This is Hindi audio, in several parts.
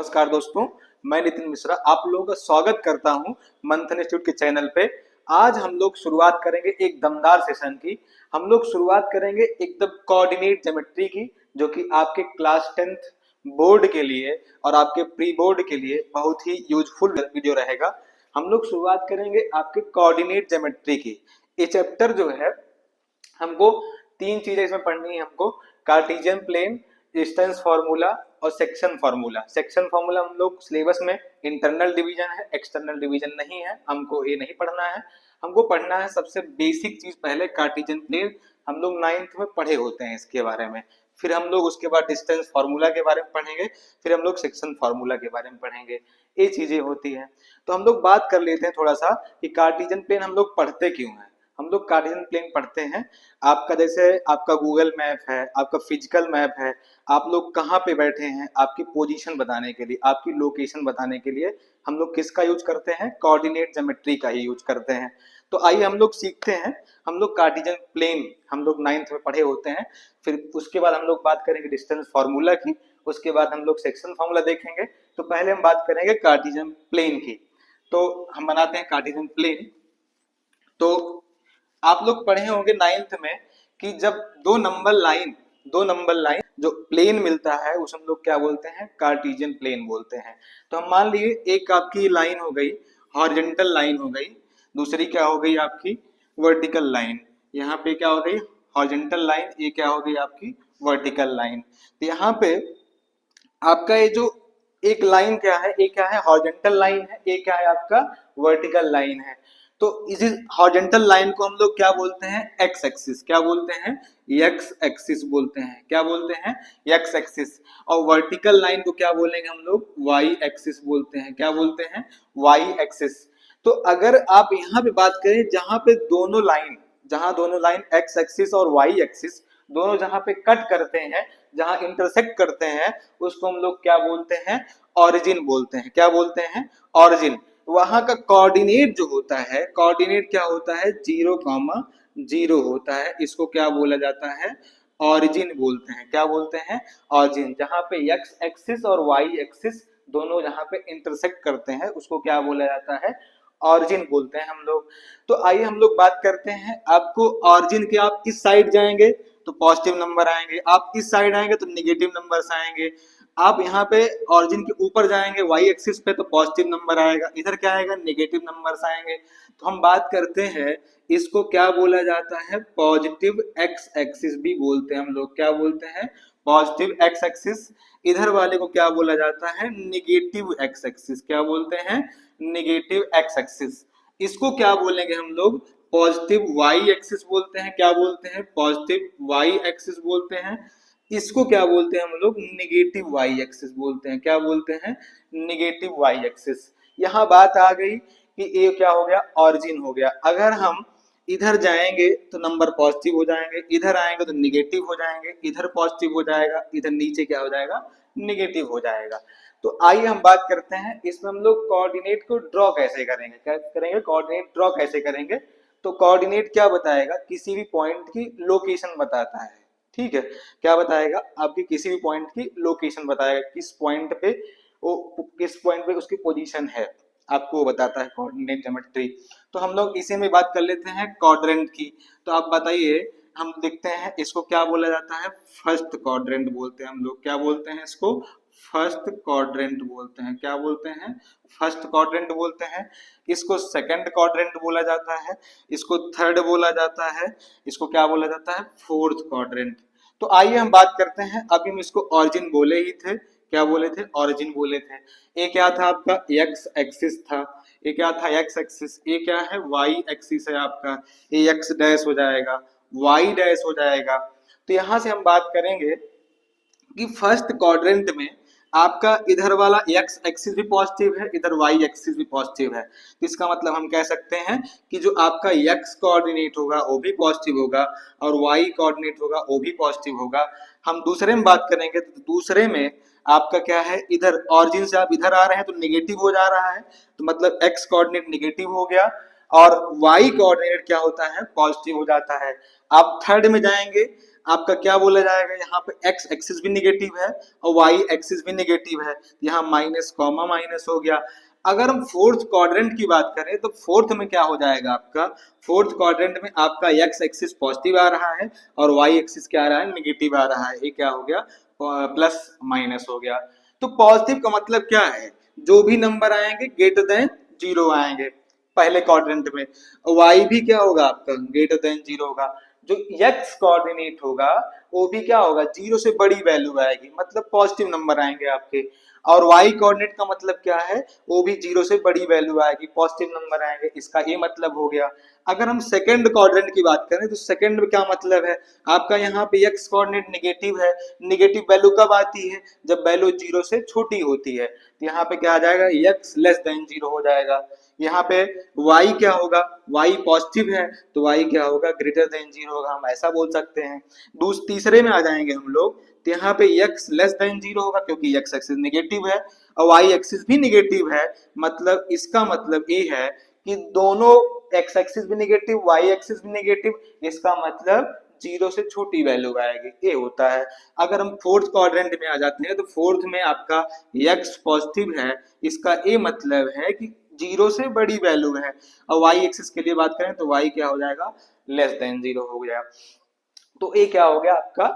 नमस्कार दोस्तों, मैं नितिन मिश्रा आप लोगों का स्वागत करता हूं मंथन इंस्टीट्यूट के चैनल पे। आज हम लोग शुरुआत करेंगे एक दमदार सेशन की। हम लोग शुरुआत करेंगे एकदम कोऑर्डिनेट ज्योमेट्री की, जो कि आपके क्लास 10th बोर्ड के लिए और आपके प्री बोर्ड के लिए बहुत ही यूजफुल वीडियो रहेगा। हम लोग शुरुआत करेंगे आपके कोऑर्डिनेट ज्योमेट्री की। ये चैप्टर जो है हमको तीन चीजें इसमें पढ़नी है। हमको कार्टेशियन प्लेन, डिस्टेंस फार्मूला और सेक्शन फार्मूला। सेक्शन फार्मूला हम लोग सिलेबस में इंटरनल डिवीजन है, एक्सटर्नल डिवीजन नहीं है, हमको ये नहीं पढ़ना है। हमको पढ़ना है सबसे बेसिक चीज पहले कार्टेशियन प्लेन। हम लोग 9th में पढ़े होते हैं इसके बारे में। फिर हम लोग उसके बाद डिस्टेंस फार्मूला के बारे में पढ़ेंगे, फिर हम लोग सेक्शन फार्मूला के बारे में पढ़ेंगे। ये चीजें होती हैं। तो हम लोग बात कर लेते हैं थोड़ा सा कि कार्टेशियन प्लेन हम लोग पढ़ते क्यों हैं। हम लोग कार्टेशियन प्लेन पढ़ते हैं, आपका जैसे आपका गूगल मैप है, आपका फिजिकल मैप है, आप लोग कहाँ पे बैठे हैं आपकी पोजीशन बताने के लिए, आपकी लोकेशन बताने के लिए हम लोग किसका यूज करते हैं, कोऑर्डिनेट ज्योमेट्री का ही यूज करते हैं। तो आइए हम लोग सीखते हैं। हम लोग कार्टेशियन प्लेन हम लोग 9th में पढ़े होते हैं। फिर उसके बाद हम लोग बात करेंगे डिस्टेंस फार्मूला की, उसके बाद हम लोग सेक्शन फार्मूला देखेंगे। तो पहले हम बात करेंगे कार्टेशियन प्लेन की। तो हम बनाते हैं कार्टेशियन प्लेन। तो आप लोग पढ़े होंगे 9th में कि जब दो नंबर लाइन जो प्लेन मिलता है उसे हम लोग क्या बोलते हैं, कार्टेशियन प्लेन बोलते हैं। तो हम मान लीजिए एक आपकी लाइन हो गई, हॉरिजॉन्टल लाइन हो गई, दूसरी क्या हो गई आपकी वर्टिकल लाइन। यहाँ पे क्या हो गई हॉरिजॉन्टल लाइन, ये क्या हो गई आपकी वर्टिकल लाइन। तो यहाँ पे आपका ये जो एक लाइन क्या है, ये क्या है हॉरिजॉन्टल लाइन है, ये क्या है आपका वर्टिकल लाइन है। तो इस हॉरिजॉन्टल लाइन को हम लोग क्या बोलते हैं, एक्स एक्सिस। क्या बोलते हैं, एक्स एक्सिस बोलते हैं। क्या बोलते हैं, एक्स एक्सिस। और वर्टिकल लाइन को क्या बोलेंगे हम लोग, वाई एक्सिस बोलते हैं। क्या बोलते हैं, वाई एक्सिस। तो अगर आप यहाँ पे बात करें जहां पे दोनों लाइन एक्स एक्सिस और वाई एक्सिस दोनों जहां पे कट करते हैं, जहां इंटरसेक्ट करते हैं, उसको हम लोग क्या बोलते हैं, ऑरिजिन बोलते हैं। क्या बोलते हैं, ऑरिजिन। वहां का कोऑर्डिनेट जो होता है, कोऑर्डिनेट क्या होता है, 0,0 होता है। इसको क्या बोला जाता है, ऑरिजिन बोलते हैं। क्या बोलते हैं, ऑरिजिन। जहां पे एक्स एक्सिस और वाई एक्सिस दोनों जहां पे इंटरसेक्ट करते हैं उसको क्या बोला जाता है, ऑरिजिन बोलते हैं हम लोग। तो आइए हम लोग बात करते हैं, आपको ऑरिजिन के आप इस साइड जाएंगे तो पॉजिटिव नंबर आएंगे, आप इस साइड आएंगे तो निगेटिव नंबर्स आएंगे। आप यहाँ पे ऑरिजिन के ऊपर जाएंगे वाई एक्सिस पे तो पॉजिटिव नंबर आएगा, इधर क्या आएगा, नेगेटिव नंबर्स आएंगे। तो हम बात करते हैं इसको क्या बोला जाता है, पॉजिटिव एक्स एक्सिस भी बोलते हैं हम लोग। क्या बोलते हैं, पॉजिटिव एक्स एक्सिस। इधर वाले को क्या बोला जाता है, निगेटिव एक्स एक्सिस। क्या बोलते हैं, निगेटिव एक्स एक्सिस। इसको क्या बोलेंगे हम लोग, पॉजिटिव वाई एक्सिस बोलते हैं। क्या बोलते हैं, पॉजिटिव वाई एक्सिस बोलते हैं। इसको क्या बोलते हैं हम लोग, निगेटिव वाई एक्सिस बोलते हैं। क्या बोलते हैं, निगेटिव वाई एक्सिस। यहाँ बात आ गई कि ये क्या हो गया, ऑरिजिन हो गया। अगर हम इधर जाएंगे तो नंबर पॉजिटिव हो जाएंगे, इधर आएंगे तो निगेटिव हो जाएंगे, इधर पॉजिटिव हो जाएगा, इधर नीचे क्या हो जाएगा, निगेटिव हो जाएगा। तो आइए हम बात करते हैं इसमें हम लोग कोऑर्डिनेट को ड्रॉ कैसे करेंगे। क्या करेंगे, कोऑर्डिनेट ड्रॉ कैसे करेंगे। तो कोऑर्डिनेट क्या बताएगा, किसी भी पॉइंट की लोकेशन बताता है। ठीक है, क्या बताएगा, आपकी किसी भी पॉइंट की लोकेशन बताएगा, किस पॉइंट पे उसकी पोजीशन है, आपको वो बताता है कोऑर्डिनेट ज्योमेट्री। तो हम लोग इसी में बात कर लेते हैं क्वाड्रेंट की। तो आप बताइए, हम देखते हैं इसको क्या बोला जाता है, फर्स्ट क्वाड्रेंट बोलते हैं हम लोग। क्या बोलते हैं इसको, फर्स्ट क्वाड्रेंट बोलते हैं। क्या बोलते हैं, फर्स्ट क्वाड्रेंट बोलते हैं। इसको सेकंड क्वाड्रेंट बोला जाता है, इसको थर्ड बोला जाता है, इसको क्या बोला जाता है, फोर्थ क्वाड्रेंट। तो आइए हम बात करते हैं, अभी हम इसको ऑरिजिन बोले ही थे। क्या बोले थे, ऑरिजिन बोले थे। ये क्या था आपका, एक्स एक्सिस था। ये क्या था, एक्स एक्सिस। ये क्या है, वाई एक्सिस है आपका। ये एक्स डैश हो जाएगा, वाई डैश हो जाएगा। तो यहां से हम बात करेंगे कि फर्स्ट क्वाड्रेंट में आपका इधर वाला एक्स एक्सिस भी पॉजिटिव है, इधर वाई एक्सिस भी पॉजिटिव है। तो इसका मतलब हम कह सकते हैं कि जो आपका एक्स कोऑर्डिनेट होगा वो भी पॉजिटिव होगा और वाई कोऑर्डिनेट होगा वो भी पॉजिटिव होगा। हम दूसरे में बात करेंगे तो दूसरे में आपका क्या है, इधर ऑरिजिन से आप इधर आ रहे हैं तो निगेटिव हो जा रहा है, तो मतलब एक्स कोऑर्डिनेट निगेटिव हो गया और वाई कोऑर्डिनेट क्या होता है, पॉजिटिव हो जाता है। आप थर्ड में जाएंगे, आपका क्या बोला जाएगा, यहाँ पे एक्स एक्सिस भी निगेटिव है और वाई एक्सिस भी निगेटिव है, यहाँ माइनस कॉमा माइनस हो गया। अगर हम फोर्थ क्वाड्रेंट की बात करें तो फोर्थ में क्या हो जाएगा आपका, फोर्थ क्वाड्रेंट में आपका एक्स एक्सिस पॉजिटिव आ रहा है और वाई एक्सिस क्या आ रहा है, निगेटिव आ रहा है। ये क्या हो गया, प्लस माइनस हो गया। तो पॉजिटिव का मतलब क्या है, जो भी नंबर आएंगे ग्रेटर देन जीरो आएंगे पहले क्वाड्रेंट में। वाई भी क्या होगा आपका, ग्रेटर देन जीरो होगा। जो एक्स कोऑर्डिनेट होगा वो भी क्या होगा, जीरो से बड़ी वैल्यू आएगी, मतलब पॉजिटिव नंबर आएंगे आपके। और वाई कोऑर्डिनेट का मतलब क्या है, वो भी जीरो से बड़ी वैल्यू आएगी, पॉजिटिव नंबर आएंगे, इसका ये मतलब हो गया। अगर हम सेकंड क्वाड्रेंट की बात करें तो सेकंड में क्या मतलब है आपका, यहाँ पे एक्स कोऑर्डिनेट निगेटिव है। निगेटिव वैल्यू कब आती है, जब वैल्यू जीरो से छोटी होती है। तो यहाँ पे क्या आ जाएगा, एक्स लेस देन जीरो हो जाएगा। यहाँ पे y क्या होगा, y पॉजिटिव है तो y क्या होगा, ग्रेटर देन जीरो होगा, हम ऐसा बोल सकते हैं। तीसरे में आ जाएंगे हम लोग, तो यहाँ पे x लेस देन जीरो होगा क्योंकि x एक्सिस निगेटिव है और y एक्सिस भी निगेटिव है। मतलब इसका मतलब ये है कि दोनों x एक्सिस भी निगेटिव, y एक्सिस भी निगेटिव, इसका मतलब जीरो से छोटी वैल्यू आएगी, ये होता है। अगर हम फोर्थ क्वाड्रेंट में आ जाते हैं तो फोर्थ में आपका x पॉजिटिव है, इसका ये मतलब है कि जीरो से बड़ी वैल्यू है। और y एक्सिस के लिए बात करें तो y क्या हो जाएगा, लेस देन जीरो हो गया। तो ये क्या हो गया आपका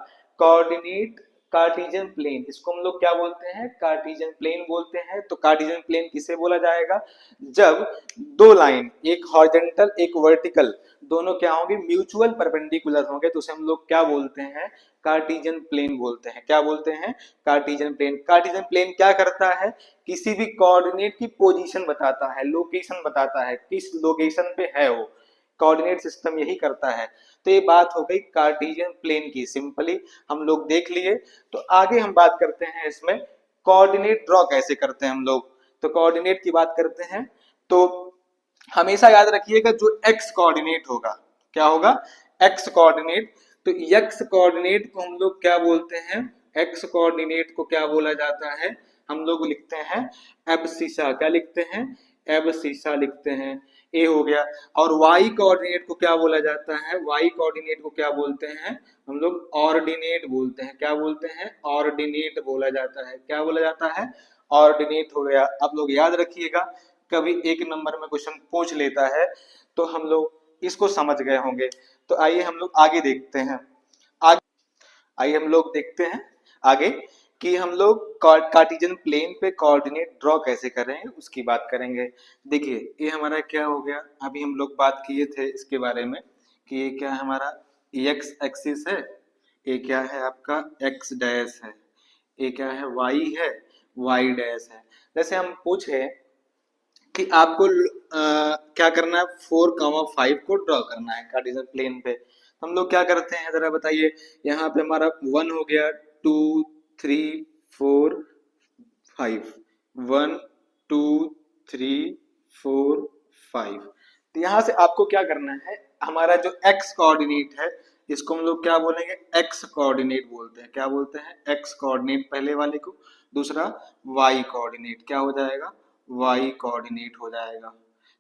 कोऑर्डिनेट कार्टेशियन प्लेन, इसको हम लोग क्या बोलते हैं, कार्टेशियन प्लेन बोलते हैं। तो कार्टेशियन प्लेन किसे बोला जाएगा, जब दो लाइन, एक हॉरिजॉन्टल एक वर्टिकल, दोनों क्या होंगे, म्यूचुअल परपेंडिकुलर होंगे, तो उसे हम लोग क्या बोलते हैं, कार्टेशियन प्लेन बोलते हैं। क्या बोलते हैं, कार्टेशियन प्लेन। कार्टेशियन प्लेन क्या करता है, किसी भी कोऑर्डिनेट की पोजीशन बताता है, लोकेशन बताता है, किस लोकेशन पे है वो, कोऑर्डिनेट सिस्टम यही करता है। तो ये बात हो गई कार्टेशियन प्लेन की, सिंपली हम लोग देख लिए। तो आगे हम बात करते हैं इसमें कोऑर्डिनेट ड्रॉ कैसे करते हैं हम लोग। तो कोऑर्डिनेट की बात करते हैं तो हमेशा याद रखिएगा जो एक्स कोऑर्डिनेट होगा, क्या होगा, एक्स कोऑर्डिनेट। तो एक्स कोऑर्डिनेट को हम लोग क्या बोलते हैं, एक्स कोऑर्डिनेट को क्या बोला जाता है, हम लोग लिखते हैं एब्सिसा। क्या लिखते हैं, एब्सिसा लिखते हैं, ए हो गया। और वाई कोऑर्डिनेट को क्या बोला जाता है, वाई कोऑर्डिनेट को क्या बोलते हैं हम लोग, ऑर्डिनेट बोलते हैं। क्या बोलते हैं, ऑर्डिनेट बोला जाता है। क्या बोला जाता है, ऑर्डिनेट हो गया। आप लोग याद रखिएगा, कभी एक नंबर में क्वेश्चन पूछ लेता है तो हम लोग इसको समझ गए होंगे। तो आइए हम लोग आगे देखते हैं, आगे आइए हम लोग देखते हैं आगे कि हम लोग कार्टेशियन प्लेन पे कोऑर्डिनेट ड्रॉ कैसे करेंगे उसकी बात करेंगे। देखिए ये हमारा क्या हो गया, अभी हम लोग बात किए थे इसके बारे में कि ये क्या है हमारा, एक्स एक्सिस है, ये क्या है आपका एक्स डैश है, ये क्या है वाई है, वाई डैश है। जैसे हम पूछे कि आपको क्या करना है, 4,5 को ड्रॉ करना है कार्टेशियन प्लेन पे, हम लोग क्या करते हैं जरा बताइए। यहाँ पे हमारा 1 हो गया, 2 3 4 5, 1 2 3 4 5। तो यहाँ से आपको क्या करना है, हमारा जो एक्स कोऑर्डिनेट है इसको हम लोग क्या बोलेंगे, एक्स कोऑर्डिनेट बोलते हैं। क्या बोलते हैं, एक्स कोऑर्डिनेट पहले वाले को, दूसरा वाई कोऑर्डिनेट, क्या हो जाएगा, वाई कोऑर्डिनेट हो जाएगा।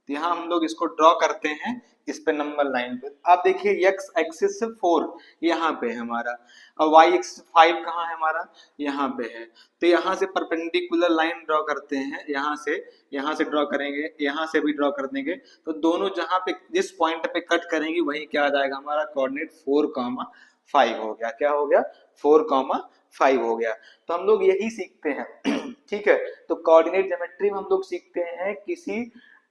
तो यहाँ हम लोग इसको ड्रॉ करते हैं इस पे नंबर लाइन पे। आप देखिए एक्स एक्सिस से 4 यहाँ पे है हमारा और वाई एक्सिस 5 कहाँ है हमारा, यहाँ पे है। तो यहाँ से परपेंडिकुलर लाइन ड्रॉ करते हैं, यहाँ से ड्रॉ करेंगे, यहाँ से भी ड्रॉ कर देंगे। तो दोनों जहाँ पे जिस पॉइंट पे कट करेंगे वही क्या आ जाएगा हमारा कोऑर्डिनेट 4,5 हो गया। क्या हो गया, 4,5 हो गया। तो हम लोग यही सीखते हैं ठीक है। तो कोऑर्डिनेट ज्योमेट्री में हम लोग सीखते हैं किसी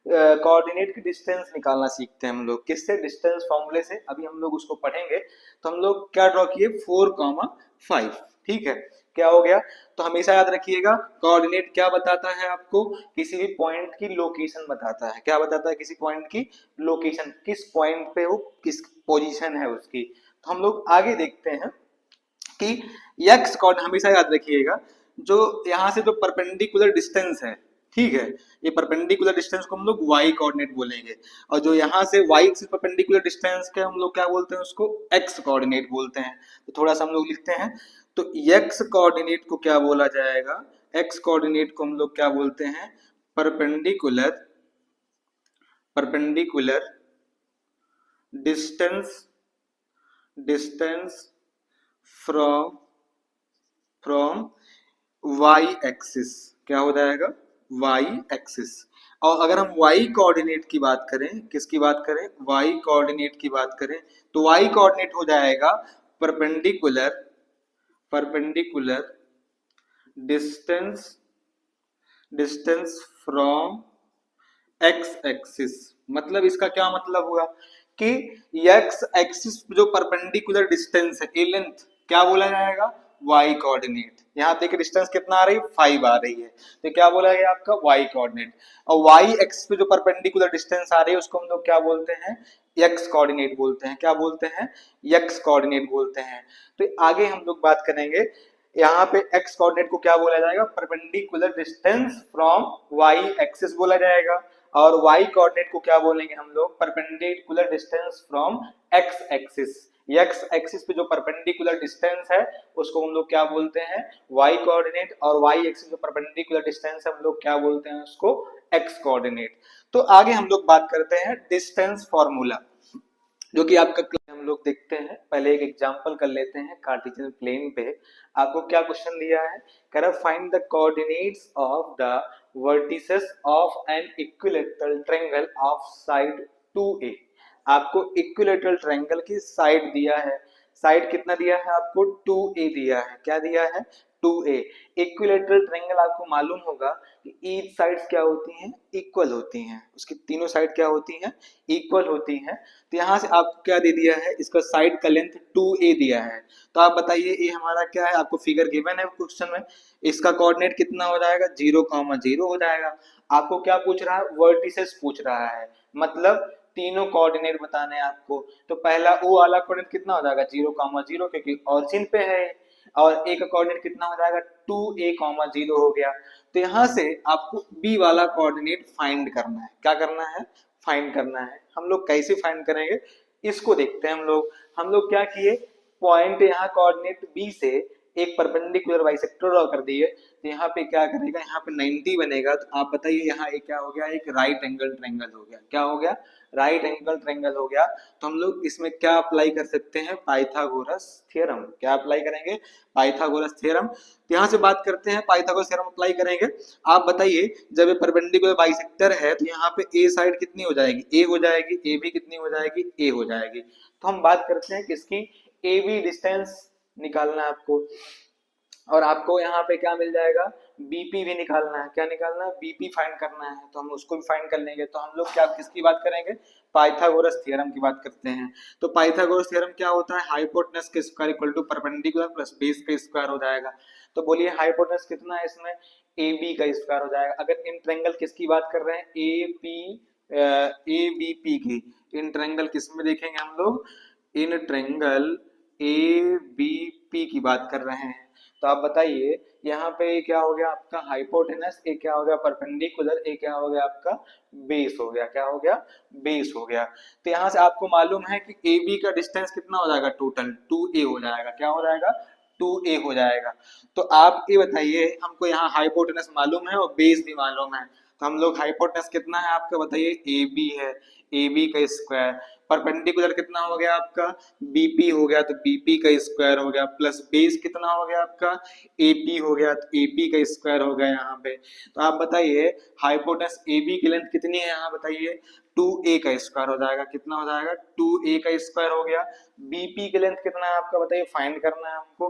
कोऑर्डिनेट की डिस्टेंस निकालना सीखते हैं हम लोग, किससे, डिस्टेंस फॉर्मूले से। अभी हम लोग उसको पढ़ेंगे। तो हम लोग क्या ड्रॉ किए, 4,5, ठीक है। क्या हो गया, तो हमेशा याद रखिएगा कोऑर्डिनेट क्या बताता है आपको, किसी भी पॉइंट की लोकेशन बताता है। क्या बताता है, किसी पॉइंट की लोकेशन, किस पॉइंट पे वो किस पोजीशन है उसकी। तो हम लोग आगे देखते हैं कि एक्स कोऑर्डिनेट हमेशा याद रखिएगा, जो यहाँ से जो परपेंडिकुलर डिस्टेंस है, ठीक है, ये परपेंडिकुलर डिस्टेंस को हम लोग y कोऑर्डिनेट बोलेंगे। और जो यहाँ से y से परपेंडिकुलर डिस्टेंस के हम लोग क्या बोलते हैं, उसको x कोऑर्डिनेट बोलते हैं। तो थोड़ा सा हम लोग लिखते हैं, तो x कोऑर्डिनेट को क्या बोला जाएगा, x कोऑर्डिनेट को हम लोग क्या बोलते हैं, perpendicular perpendicular distance distance from from Y axis, क्या हो जाएगा, वाई एक्सिस। और अगर हम वाई कोऑर्डिनेट की बात करें, किसकी बात करें, वाई कोऑर्डिनेट की बात करें, तो वाई कोऑर्डिनेट हो जाएगा perpendicular, perpendicular distance, distance from x axis. मतलब इसका क्या मतलब हुआ कि एक्स एक्सिस जो परपेंडिकुलर डिस्टेंस है, ए लेंथ, क्या बोला जाएगा, वाई कोऑर्डिनेट। यहाँ देखिए डिस्टेंस कितना आ रही है, 5 आ रही है, तो क्या बोला गया आपका, वाई कोऑर्डिनेट। और वाई एक्सिस पे जो परपेंडिकुलर डिस्टेंस आ रही है उसको हम लोग क्या बोलते हैं, एक्स कोऑर्डिनेट बोलते हैं। क्या बोलते हैं, एक्स कोऑर्डिनेट बोलते हैं। तो आगे हम लोग बात करेंगे, यहाँ पे एक्स कोऑर्डिनेट को क्या बोला जाएगा, perpendicular distance from Y axis बोला जाएगा। और y कोऑर्डिनेट को क्या बोलेंगे हम लोग, perpendicular distance from x axis. x axis पे जो परपेंडिकुलर डिस्टेंस है उसको हम लोग क्या बोलते हैं, y कोऑर्डिनेट। और y एक्सिस जो परपेंडिकुलर डिस्टेंस है हम लोग क्या बोलते हैं उसको, x कोऑर्डिनेट। तो आगे हम लोग बात करते हैं डिस्टेंस फॉर्मूला, जो कि आपका हम लोग देखते हैं। पहले एक एग्जांपल कर लेते हैं कार्टेशियन प्लेन पे। आपको क्या क्वेश्चन दिया है, कह रहा find the coordinates of the vertices of an equilateral triangle of side 2a। आपको इक्विलैटरल ट्रायंगल की साइड दिया है, साइड कितना दिया है आपको, 2a दिया है। क्या दिया है, 2a। इक्विलैटरल ट्रायंगल आपको मालूम होगा कि ईच साइड्स क्या होती हैं, इक्वल होती हैं, उसकी तीनों साइड क्या होती हैं, इक्वल होती हैं। तो यहाँ से आपको क्या दे दिया है, इसका साइड का लेंथ 2a दिया है। तो आप बताइए ये हमारा क्या है, आपको फिगर गिवन है क्वेश्चन में, इसका कोऑर्डिनेट कितना हो जाएगा, 0,0 हो जाएगा। आपको क्या पूछ रहा है, वर्टिसेस पूछ रहा है, मतलब तीनों कोऑर्डिनेट बताने हैं आपको। तो पहला ओ वाला कोऑर्डिनेट कितना हो जाएगा, 0,0, क्योंकि ऑरिजिन पे है। और ए का कोऑर्डिनेट कितना हो जाएगा, 2a,0 हो गया। तो यहाँ से आपको बी वाला कोऑर्डिनेट फाइंड करना है। क्या करना है, फाइंड करना है। हम लोग कैसे फाइंड करेंगे, इसको देखते हैं। हम लोग क्या किए, पॉइंट यहाँ कोऑर्डिनेट बी से एक परपेंडिकुलर बाइसेक्टर ड्रॉ कर दिए। तो यहाँ पे क्या करेगा, यहाँ पे 90 बनेगा। तो आप बताइए यहाँ एक क्या हो गया, एक राइट एंगल ट्रायंगल हो गया। क्या हो गया, राइट एंगल ट्रायंगल हो गया। तो हम लोग इसमें क्या अप्लाई कर सकते हैं, पाइथागोरस थ्योरम। क्या अप्लाई करेंगे, पाइथागोरस थ्योरम। तो यहाँ से बात करते हैं, पाइथागोरस थ्योरम अप्लाई करेंगे। आप बताइए जब ये परपेंडिकुलर बाइसेक्टर है तो यहाँ पे ए साइड कितनी हो जाएगी, ए हो जाएगी, ए भी कितनी हो जाएगी, ए हो जाएगी। तो हम बात करते हैं किसकी, ए बी डिस्टेंस निकालना है आपको। और आपको यहाँ पे क्या मिल जाएगा, बीपी भी निकालना है। क्या निकालना है, बीपी फाइंड करना है। तो हम उसको भी फाइंड कर लेंगे। तो हम लोग क्या किसकी बात करेंगे, पाइथागोरस थ्योरम की बात करते हैं। तो पाइथागोरस थ्योरम क्या होता है, हाइपोटेनस के square equal to perpendicular plus base का स्क्वायर हो जाएगा। तो बोलिए हाइपोटेनस कितना है इसमें, ए बी का स्क्वायर हो जाएगा। अगर इन ट्रायंगल किसकी बात कर रहे हैं, ए बी पी की, इन ट्रायंगल किसमें देखेंगे हम लोग, इन ट्रायंगल ए बी पी की बात कर रहे हैं। तो आप बताइए यहाँ पे क्या हो गया आपका हाइपोटेनस, एक क्या हो गया परपेंडिकुलर, एक क्या हो गया आपका बेस हो गया। क्या हो गया, बेस हो गया। तो यहाँ से आपको मालूम है कि ए बी का डिस्टेंस कितना हो जाएगा, टोटल 2a हो जाएगा। क्या हो जाएगा, 2a हो जाएगा। तो आप ये बताइए, हमको यहाँ हाइपोटेनस मालूम है और बेस भी मालूम है। तो हम लोग हाइपोटेनस कितना है आपका बताइए, ए बी है, ए बी का स्क्वायर। परपेंडिकुलर कितना हो गया आपका, बीपी हो गया, तो बीपी का स्क्वायर हो गया, प्लस बेस कितना हो गया आपका, एपी हो गया, तो एपी का स्क्वायर हो गया यहाँ पे। तो आप बताइए हाइपोटेनस एबी की लेंथ कितनी है, यहाँ बताइए 2a का स्क्वायर हो जाएगा। कितना हो जाएगा, 2a का स्क्वायर हो गया। बीपी की लेंथ कितना है आपका बताइए, फाइंड करना है हमको,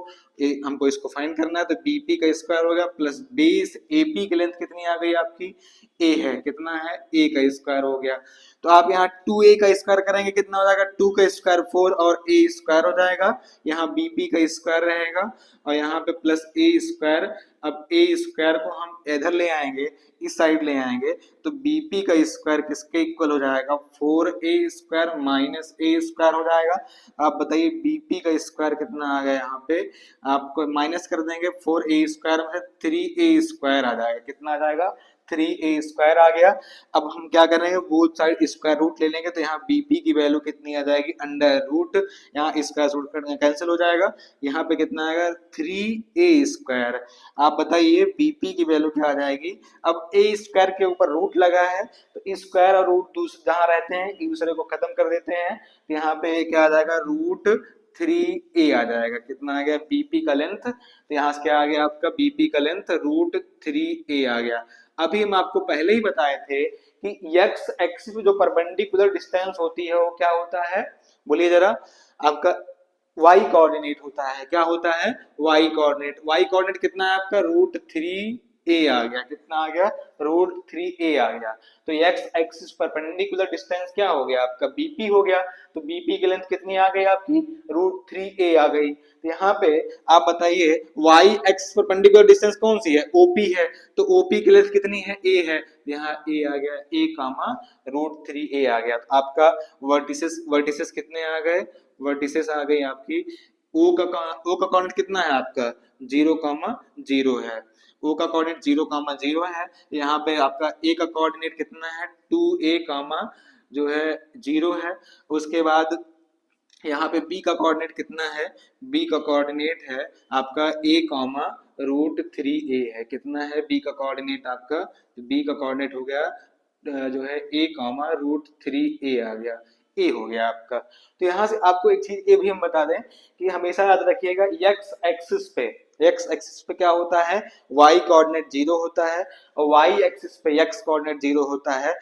हमको इसको फाइंड करना है। तो बीपी का स्क्वायर हो गया प्लस बेस एपी की लेंथ कितनी आ गई आपकी, ए है, कितना है, ए का स्क्वायर हो गया। तो आप यहाँ 2a का स्क्वायर करेंगे, कितना हो जाएगा, 2 का स्क्वायर 4 और a स्क्वायर हो जाएगा। यहाँ bp का स्क्वायर रहेगा और यहाँ पे प्लस a स्क्वायर। अब a स्क्वायर को हम इधर ले आएंगे, इस साइड ले आएंगे, तो bp का स्क्वायर किसके इक्वल हो जाएगा, 4a square minus a square हो जाएगा। आप बताइए bp का स्क्वायर कितना आ गया, यहाँ पे आपको माइनस कर देंगे, 4a स्क्वायर में से 3a स्क्वायर आ जाएगा। कितना आ जाएगा, 3a स्क्वायर आ गया। अब हम क्या करेंगे, बोथ साइड स्क्वायर रूट ले लेंगे। तो यहाँ बीपी की वैल्यू कितनी आ जाएगी, अंडर रूट, यहाँ स्क्वायर रूट कैंसिल हो जाएगा। यहाँ पे कितना आएगा, 3a स्क्वायर। आप बताइए बीपी की वैल्यू क्या आ जाएगी। अब a स्क्वायर के ऊपर रूट लगा है, तो स्क्वायर और रूट जहाँ रहते हैं एक दूसरे को खत्म कर देते हैं। तो यहाँ पे क्या आ जाएगा, रूट 3a आ जाएगा। कितना आ गया? बीपी का लेंथ, तो यहाँ से क्या आ गया आपका? बीपी का लेंथ √3a आ गया। अभी हम आपको पहले ही बताए थे कि एक्स एक्सिस में जो परपेंडिकुलर डिस्टेंस होती है वो क्या होता है? बोलिए जरा। आपका वाई कोऑर्डिनेट होता है। क्या होता है? Y coordinate. वाई कोऑर्डिनेट कितना है आपका? √3a आ गया। कितना आ गया? √3a आ गया। तो एक्स एक्सिस परपेंडिकुलर डिस्टेंस क्या हो गया आपका? बीपी हो गया। तो बीपी की लेंथ कितनी आ गई आपकी? √3a आ गई। तो यहाँ पे आप बताइए वाई एक्सिस परपेंडिकुलर डिस्टेंस कौन सी है? ओपी है। तो ओपी की लेंथ कितनी है? ए है। यहाँ ए आ गया, ए कामा √3a आ गया। तो आपका वर्टिसेस वर्टिसेस कितने आ गए? वर्टिसेस आ गई आपकी। ओ का कोऑर्डिनेट कितना है आपका? 0,0 है। ओ का कोऑर्डिनेट 0,0 है। यहाँ पे आपका ए का कोऑर्डिनेट कितना है? 2a कामा जो है 0 है। उसके बाद यहाँ पे बी का कोऑर्डिनेट कितना है? बी का कोऑर्डिनेट है आपका a कामा √3a है। कितना है बी का कोऑर्डिनेट आपका? बी का कोऑर्डिनेट हो गया जो है a कामा √3a आ गया। ए हो गया आपका। तो यहाँ से आपको एक चीज ये भी हम बता दें कि हमेशा याद रखिएगा एक्स एक्सिस पे क्या होता है? वाई कोऑर्डिनेट 0 होता है, और वाई एक्सिस पे एक्स कोऑर्डिनेट 0 होता है।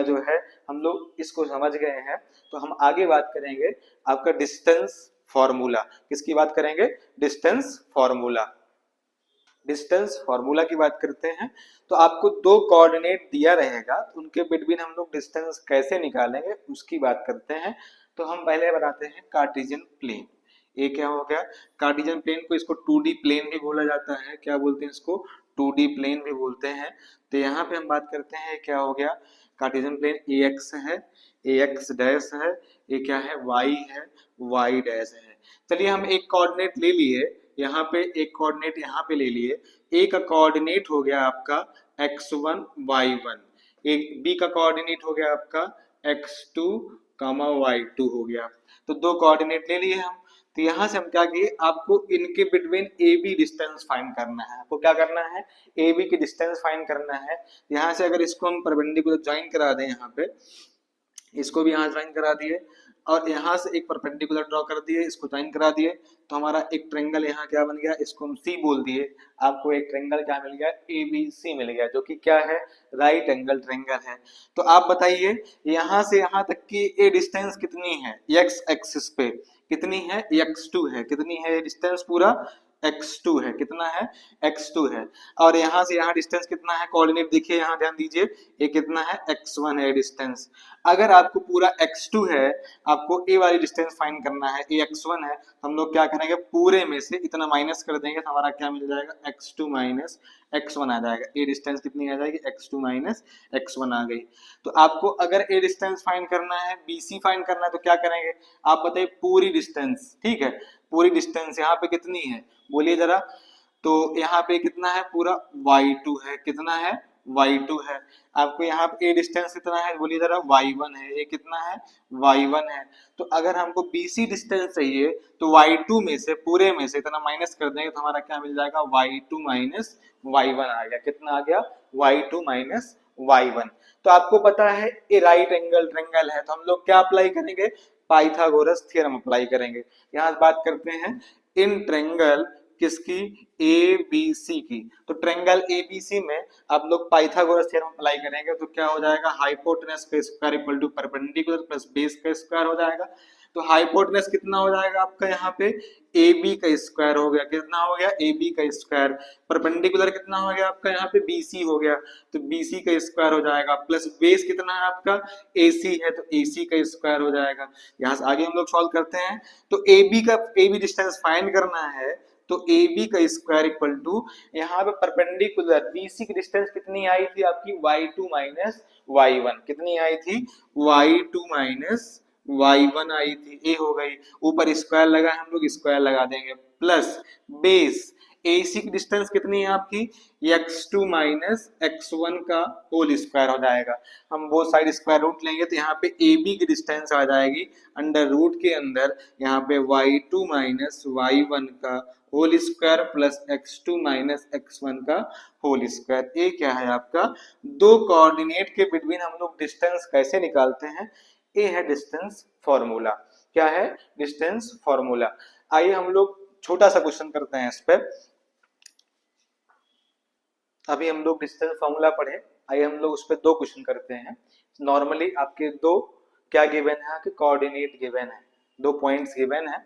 जो है हम लोग इसको समझ गए हैं। तो हम आगे बात करेंगे आपका डिस्टेंस फॉर्मूला। किसकी बात करेंगे? Distance formula. डिस्टेंस फॉर्मूला की बात करते हैं। तो आपको दो कोऑर्डिनेट दिया रहेगा, तो उनके बिटवीन हम लोग डिस्टेंस कैसे निकालेंगे उसकी बात करते हैं। तो हम पहले बनाते हैं कार्टेशियन प्लेन। ये क्या हो गया? कार्टेशियन प्लेन को इसको 2D प्लेन भी बोला जाता है। क्या बोलते हैं इसको? 2D प्लेन भी बोलते हैं। तो यहाँ पे हम बात करते हैं क्या हो गया? कार्टेशियन प्लेन ए एक्स है, ए एक्स डैश है, ये क्या है? वाई है, वाई डैश है। चलिए हम एक कोऑर्डिनेट ले लिए, यहाँ पे एक कोऑर्डिनेट यहाँ पे ले लिए। ए का कोऑर्डिनेट हो गया आपका x1 y1, एक बी का कोऑर्डिनेट हो गया आपका x2 y2 हो गया। तो दो कोऑर्डिनेट ले लिए हम। तो यहाँ से हम क्या किए? आपको इनके between A B distance find करना है। आपको क्या करना है? ए बी की डिस्टेंस फाइंड करना है। यहाँ से अगर इसको हम परपेंडिकुलर ज्वाइन करा दें, यहाँ पे इसको भी यहाँ ज्वाइन करा दिए, और यहाँ से एक परपेंडिकुलर ड्रॉ कर दिए, इसको ज्वाइन करा दिए, तो हमारा एक ट्रेंगल यहाँ क्या बन गया? इसको हम सी बोल दिए। आपको एक ट्रेंगल क्या मिल गया? ABC मिल गया, जो कि क्या है? राइट एंगल ट्रेंगल है। तो आप बताइए यहाँ से यहाँ तक की ये डिस्टेंस कितनी है? एक्स एक्सिस पे कितनी है? x2 है। कितनी है ये डिस्टेंस? पूरा x2 है। कितना है? x2 है। और यहाँ से यहाँ डिस्टेंस कितना है? कोऑर्डिनेट देखिए, यहाँ ध्यान दीजिए, ये कितना है? x1 है डिस्टेंस। अगर आपको पूरा x2 है, आपको ए वाली डिस्टेंस फाइंड करना है, ए x1 है, तो हम लोग क्या करेंगे? पूरे में से इतना माइनस कर देंगे, तो हमारा क्या मिल जाएगा? x2 माइनस x1 आ जाएगा। ए डिस्टेंस कितनी आ जाएगी? x2 माइनस x1 आ गई। तो आपको अगर ए डिस्टेंस फाइंड करना है, BC फाइंड करना है, तो क्या करेंगे? आप बताइए पूरी डिस्टेंस। ठीक है, पूरी डिस्टेंस यहाँ पे कितनी है? बोलिए जरा। तो यहाँ पे कितना है? पूरा y2 है। कितना है? y2 है। आपको यहाँ पे ए डिस्टेंस कितना है? बोलिए जरा। y1 है। ये कितना है? y1 है। तो अगर हमको BC डिस्टेंस चाहिए, तो y2 में से, पूरे में से इतना माइनस कर देंगे, तो हमारा क्या मिल जाएगा? y2 माइनस y1 आ गया। कितना आ गया? y2 minus y1। तो आपको पता है ये राइट एंगल ट्रेंगल है, तो हम लोग क्या अप्लाई करेंगे? पाइथागोरस थ्योरम अप्लाई करेंगे। यहाँ बात करते हैं इन ट्रेंगल किसकी? ABC की। तो ट्रेंगल ABC में आप लोग पाइथागोरस थ्योरम अप्लाई करेंगे, तो क्या हो जाएगा? हाइपोटेनस का square equal to perpendicular plus base का स्क्वायर हो जाएगा। तो हाइपोटेनस कितना हो जाएगा आपका? यहाँ पे AB का स्क्वायर हो गया। कितना हो गया? AB का स्क्वायर। परपेंडिकुलर कितना हो गया आपका? यहाँ पे BC हो गया, तो BC का स्क्वायर हो जाएगा, प्लस बेस कितना है आपका? AC है, तो AC का स्क्वायर हो जाएगा। यहाँ से आगे हम लोग सॉल्व करते हैं। तो AB डिस्टेंस फाइंड करना है, तो AB का स्क्वायर इक्वल टू, यहाँ पे परपेंडिकुलर BC की डिस्टेंस कितनी आई थी आपकी? y2 minus y1। कितनी आई थी? y2 माइनस y1 आई थी। ए हो गई, ऊपर स्क्वायर लगा, हम लोग स्क्वायर लगा देंगे, प्लस बेस AC की डिस्टेंस कितनी है आपकी? x2 माइनस x1 का होल स्क्वायर हो जाएगा। हम वो साइड स्क्वायर रूट लेंगे, तो यहाँ पे AB की डिस्टेंस आ जाएगी अंडर रूट के अंदर, यहाँ पे y2 माइनस y1 का whole square plus x2 minus x1 का होल स्क्वायर। ये क्या है आपका? दो कोऑर्डिनेट के बिटवीन हम लोग डिस्टेंस कैसे निकालते हैं? ये है डिस्टेंस फॉर्मूला। क्या है, डिस्टेंस फॉर्मूला। आइए हम लोग छोटा सा क्वेश्चन करते हैं इस पे। अभी हम लोग डिस्टेंस फॉर्मूला पढ़े, आइए हम लोग उस पर दो क्वेश्चन करते हैं। नॉर्मली आपके दो क्या गिवन है कि कोऑर्डिनेट गिवन है, दो पॉइंट्स गिवन है,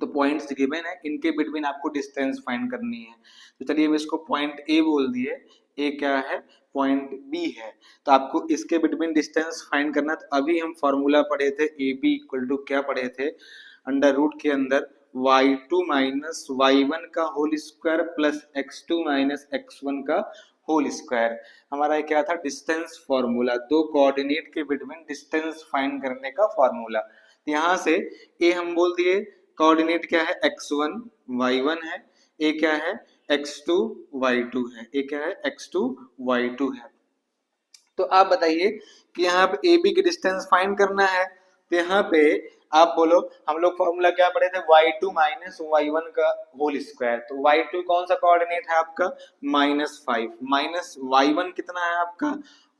तो पॉइंट्स गिवन है, इनके बिटवीन आपको डिस्टेंस फाइंड करनी है। तो चलिए हम इसको पॉइंट ए बोल दिए, ए क्या है, पॉइंट बी है, तो आपको इसके बिटवीन डिस्टेंस फाइंड करना। तो अभी हम फॉर्मूला पढ़े थे ए बी इक्वल टू क्या पढ़े थे, अंडर रूट के अंदर y2 माइनस y1 का whole square plus x2 minus x1 का होल स्क्वायर। हमारा क्या था, डिस्टेंस फॉर्मूला, दो कोऑर्डिनेट के बिटवीन डिस्टेंस फाइंड करने का फॉर्मूला। यहाँ से ए हम बोल दिए, कोऑर्डिनेट क्या है, x1 y1 है, ए क्या है, x2 y2 है, ए क्या है, x2 y2 है। तो आप बताइए कि यहाँ पे ए बी की डिस्टेंस फाइंड करना है, तो यहाँ पे आप बोलो, हम लोग फॉर्मूला क्या पढ़े थे, y2 माइनस y1 का होल स्क्वायर। तो y2 कौन सा कोऑर्डिनेट है आपका, -5, माइनस y1 कितना है आपका,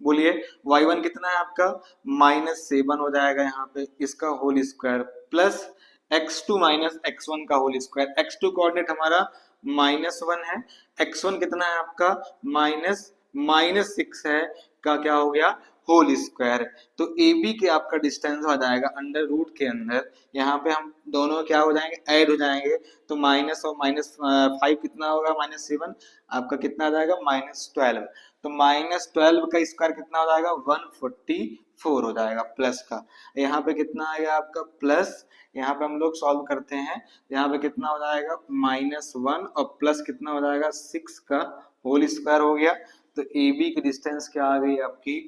बोलिए y1 कितना है आपका, -7 हो जाएगा यहाँ पे, इसका whole square plus x2 minus x1 का होल स्क्वायर। x2 कोऑर्डिनेट हमारा -1 है, x1 कितना है आपका, -6 है, का क्या हो गया, होल स्क्वायर। तो ए बी के आपका डिस्टेंस हो जाएगा अंडर रूट के अंदर, यहाँ पे हम दोनों क्या हो जाएंगे, ऐड हो जाएंगे, तो माइनस और -5 कितना होगा, -7, आपका कितना आ जाएगा, -12। तो -12 का स्क्वायर कितना हो जाएगा, 144 हो जाएगा प्लस का। यहाँ पे कितना आएगा आपका प्लस, यहाँ पे हम लोग सॉल्व करते हैं, यहाँ पे कितना हो जाएगा, -1 और प्लस कितना हो जाएगा, 6 का होल स्क्वायर हो गया। तो ए बी की डिस्टेंस क्या आ गई आपकी,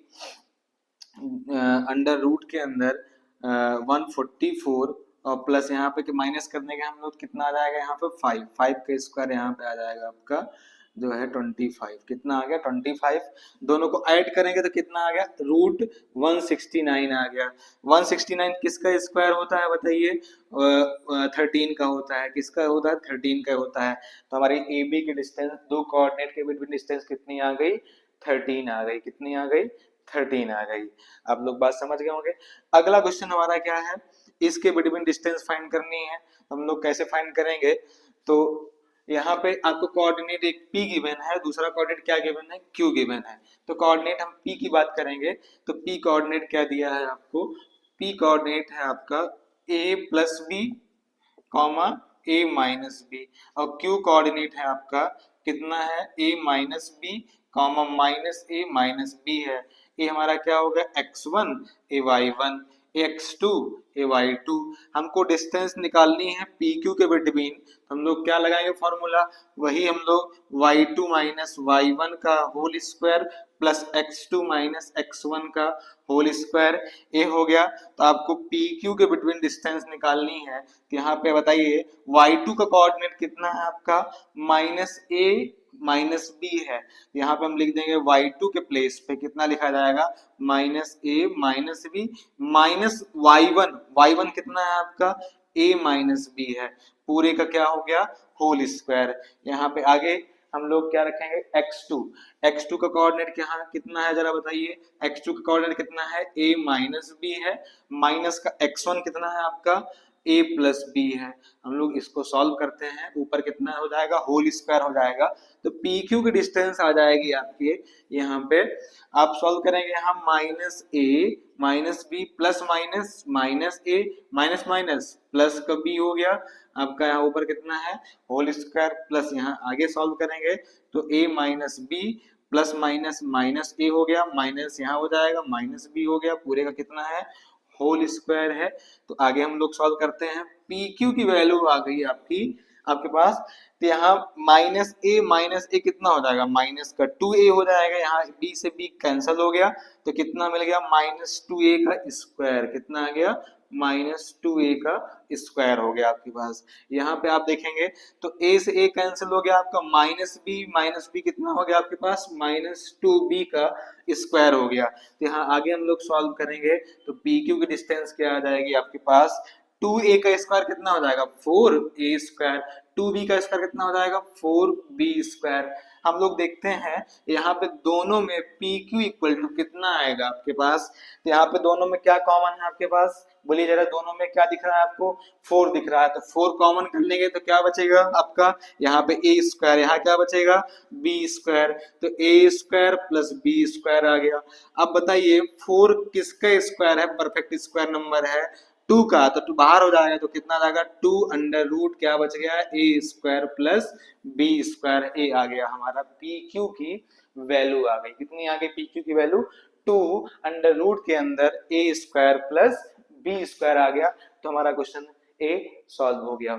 अंडर रूट के अंदर 144 और प्लस यहाँ पे माइनस करने के हम लोग कितना आ जाएगा, यहाँ पे 5 का स्क्वायर यहाँ पे आ जाएगा आपका जो है 25, कितना आ गया 25। दोनों को ऐड करेंगे तो कितना आ गया, रूट 169 आ गया। 169 किसका स्क्वायर होता है बताइए, 13 का होता है, किसका होता है, 13 का होता है। तो हमारी ए बी की डिस्टेंस, दो कोऑर्डिनेट के बिटवीन डिस्टेंस कितनी आ गई, 13 आ गई, कितनी आ गई, 13 आ गई। आप लोग बात समझ गए होंगे। अगला क्वेश्चन हमारा क्या है, इसके बिटवीन डिस्टेंस फाइंड करनी है। हम लोग कैसे फाइंड करेंगे, तो यहाँ पे आपको कोऑर्डिनेट एक P गिवन है, दूसरा कोऑर्डिनेट क्या गिवन है, Q गिवन है। तो कोऑर्डिनेट हम P की बात करेंगे, तो P कोऑर्डिनेट क्या दिया है आपको, P कोऑर्डिनेट है आपका a plus B comma a minus B, और Q कोऑर्डिनेट है आपका कितना है, a minus B comma minus a minus B है। ये हमारा क्या होगा, x1 a y1 x2 a y2। हमको डिस्टेंस निकालनी है PQ के बिटवीन, तो हम लोग क्या लगाएंगे फॉर्मूला, वही हम लोग y2 माइनस y1 का whole square plus x2 minus x1 का होल स्क्वायर, ए हो गया। तो आपको PQ के बिटवीन डिस्टेंस निकालनी है, तो यहाँ पे बताइए y2 का कोऑर्डिनेट कितना है आपका, -a माइनस बी है। यहाँ पे हम लिख देंगे y2 के प्लेस पे कितना लिखा जाएगा, -a minus B minus y1 कितना है आपका, a माइनस बी है, पूरे का क्या हो गया, होल स्क्वायर। यहाँ पे आगे हम लोग क्या रखेंगे, x2 का कोऑर्डिनेट यहाँ कितना है जरा बताइए, x2 का कोऑर्डिनेट कितना है, a माइनस बी है, माइनस का x1 कितना है आपका, a प्लस बी है। हम लोग इसको सॉल्व करते हैं, ऊपर कितना हो जाएगा, होल स्क्वायर हो जाएगा। तो PQ की डिस्टेंस आ जाएगी आपके यहाँ पे, आप सॉल्व करेंगे यहाँ -a minus B plus minus minus a minus minus plus का b हो गया आपका, यहाँ ऊपर कितना है, होल स्क्वायर प्लस यहाँ आगे सॉल्व करेंगे तो a minus B plus minus minus a हो गया, माइनस यहाँ हो जाएगा माइनस b हो गया, पूरे का कितना है, होल स्क्वायर है। तो आगे हम लोग सॉल्व करते हैं, PQ की वैल्यू आ गई आपकी आपके पास, तो यहाँ माइनस ए कितना हो जाएगा, माइनस का 2a हो जाएगा, यहाँ b से b कैंसिल हो गया, तो कितना मिल गया, -2a का स्क्वायर, कितना आ गया, -2a का स्क्वायर हो गया आपके पास। यहाँ पे आप देखेंगे तो a से a कैंसिल हो गया आपका, माइनस बी कितना हो गया आपके पास, -2b का स्क्वायर हो गया। तो यहाँ आगे हम लोग सॉल्व करेंगे तो PQ की डिस्टेंस क्या आ जाएगी आपके पास, 2a का स्क्वायर कितना हो जाएगा, 4a स्क्वायर, 2b का स्क्वायर कितना हो जाएगा, 4b स्क्वायर। हम लोग देखते हैं यहाँ पे दोनों में पी क्यू इक्वल टू कितना आएगा आपके पास। तो यहाँ पे दोनों में क्या कॉमन है आपके पास, बोलिए जरा, दोनों में क्या दिख रहा है आपको, 4 दिख रहा है। तो 4 कॉमन कर लेंगे तो क्या बचेगा आपका, यहाँ पे ए स्क्वायर, यहाँ क्या बचेगा बी स्क्वायर। तो ए स्क्वायर प्लस बी स्क्वायर आ गया। अब बताइए 4 किसका स्क्वायर है, परफेक्ट स्क्वायर नंबर है 2 का, तो 2 बाहर हो जाएगा तो कितना आ जाएगा 2 अंडर रूट क्या बच गया ए स्क्वायर प्लस बी स्क्वायर। ए आ गया हमारा पी क्यू की वैल्यू आ गई, कितनी आ गई पी क्यू की वैल्यू 2 अंडर रूट के अंदर ए स्क्वायर प्लस बी स्क्वायर आ गया। तो हमारा क्वेश्चन ए सॉल्व हो गया।